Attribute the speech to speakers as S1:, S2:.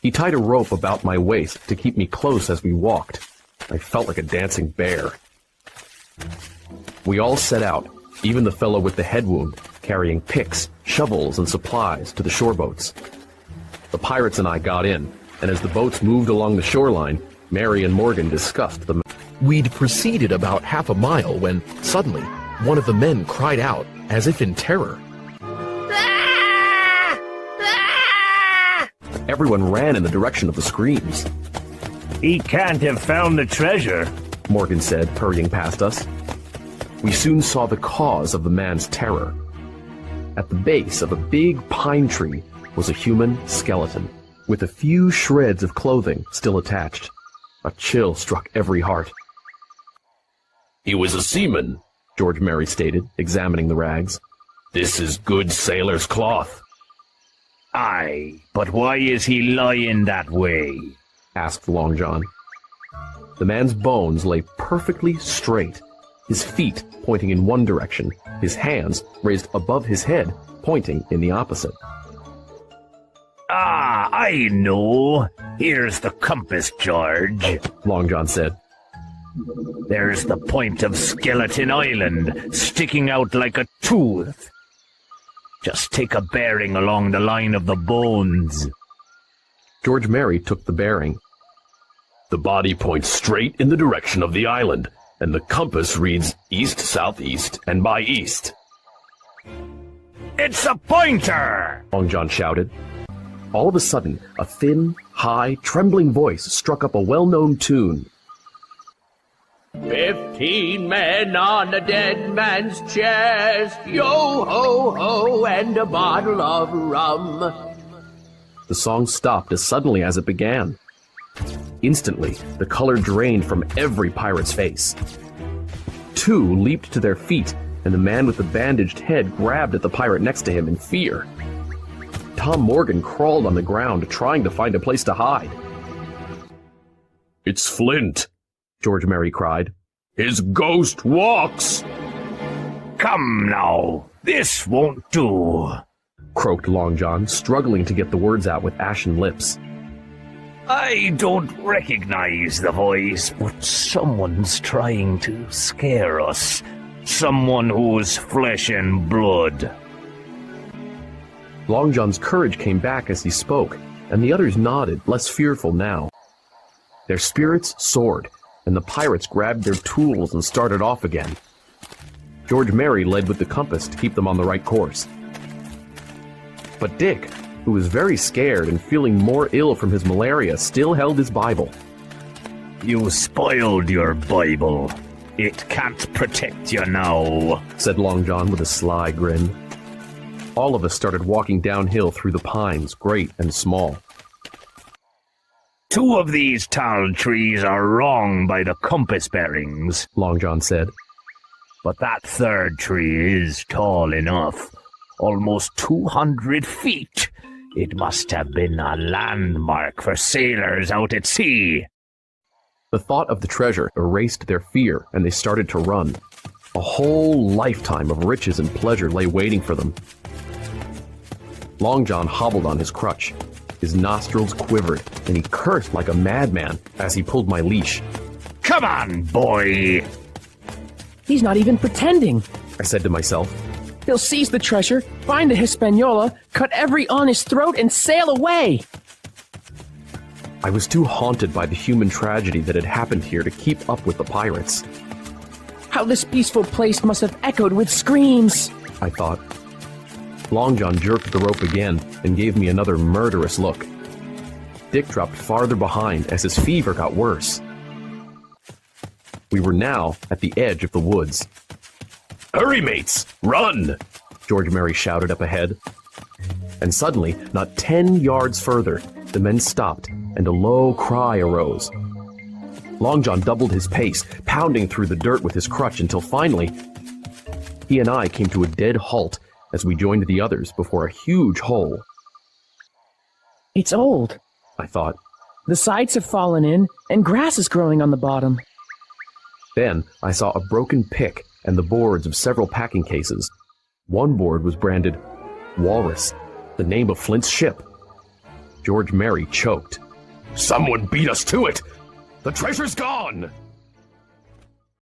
S1: He tied a rope about my waist to keep me close as we walked. I felt like a dancing bear. We all set out, even the fellow with the head wound, carrying picks, shovels, and supplies to the shore boats. The pirates and I got in, and as the boats moved along the shoreline, Mary and Morgan discussed the... We'd proceeded about half a mile when, suddenly, one of the men cried out, as if in terror. Everyone ran in the direction of the screams.
S2: He can't have found the treasure,
S1: Morgan said, hurrying past us. We soon saw the cause of the man's terror. At the base of a big pine tree was a human skeleton, with a few shreds of clothing still attached. A chill struck every heart.
S3: He was a seaman,
S1: George Merry stated, examining the rags.
S3: This is good sailor's cloth.
S2: Aye, but why is he lying that way?
S1: Asked Long John. The man's bones lay perfectly straight, his feet pointing in one direction, his hands raised above his head, pointing in the opposite.
S2: Ah, I know. Here's the compass, George,
S1: Long John said.
S2: There's the point of Skeleton Island, sticking out like a tooth. Just take a bearing along the line of the bones.
S1: George Merry took the bearing.
S3: The body points straight in the direction of the island, and the compass reads east-southeast and by east.
S2: It's a pointer!
S1: Long John shouted. All of a sudden, a thin, high, trembling voice struck up a well-known tune.
S4: 15 men on a dead man's chest, yo-ho-ho, and a bottle of rum.
S1: The song stopped as suddenly as it began. Instantly, the color drained from every pirate's face. Two leaped to their feet, and the man with the bandaged head grabbed at the pirate next to him in fear. Tom Morgan crawled on the ground, trying to find a place to hide.
S3: It's Flint,
S1: George Merry cried.
S3: His ghost walks!
S2: Come now, this won't do,
S1: croaked Long John, struggling to get the words out with ashen lips.
S2: I don't recognize the voice, but someone's trying to scare us. Someone who's flesh and blood.
S1: Long John's courage came back as he spoke, and the others nodded, less fearful now. Their spirits soared, and the pirates grabbed their tools and started off again. George Merry led with the compass to keep them on the right course. But Dick, who was very scared and feeling more ill from his malaria, still held his Bible.
S2: You spoiled your Bible. It can't protect you now, said
S1: Long John with a sly grin. All of us started walking downhill through the pines, great and small.
S2: 2 of these tall trees are wrong by the compass bearings, Long John said. But that 3rd tree is tall enough. Almost 200 feet. It must have been a landmark for sailors out at sea.
S1: The thought of the treasure erased their fear, and they started to run. A whole lifetime of riches and pleasure lay waiting for them. Long John hobbled on his crutch. His nostrils quivered, and he cursed like a madman as he pulled my leash.
S2: Come on, boy!
S5: He's not even pretending,
S1: I said to myself.
S5: He'll seize the treasure, find the Hispaniola, cut every on his throat, and sail away!
S1: I was too haunted by the human tragedy that had happened here to keep up with the pirates.
S5: How this peaceful place must have echoed with screams,
S1: I thought. Long John jerked the rope again and gave me another murderous look. Dick dropped farther behind as his fever got worse. We were now at the edge of the woods.
S3: Hurry, mates! Run!
S1: George Merry shouted up ahead. And suddenly, not 10 yards further, the men stopped, and a low cry arose. Long John doubled his pace, pounding through the dirt with his crutch until finally, he and I came to a dead halt as we joined the others before a huge hole.
S5: It's old,
S1: I thought.
S5: The sides have fallen in, and grass is growing on the bottom.
S1: Then I saw a broken pick and the boards of several packing cases. One board was branded Walrus, the name of Flint's ship. George Merry choked.
S3: Someone beat us to it! The treasure's gone!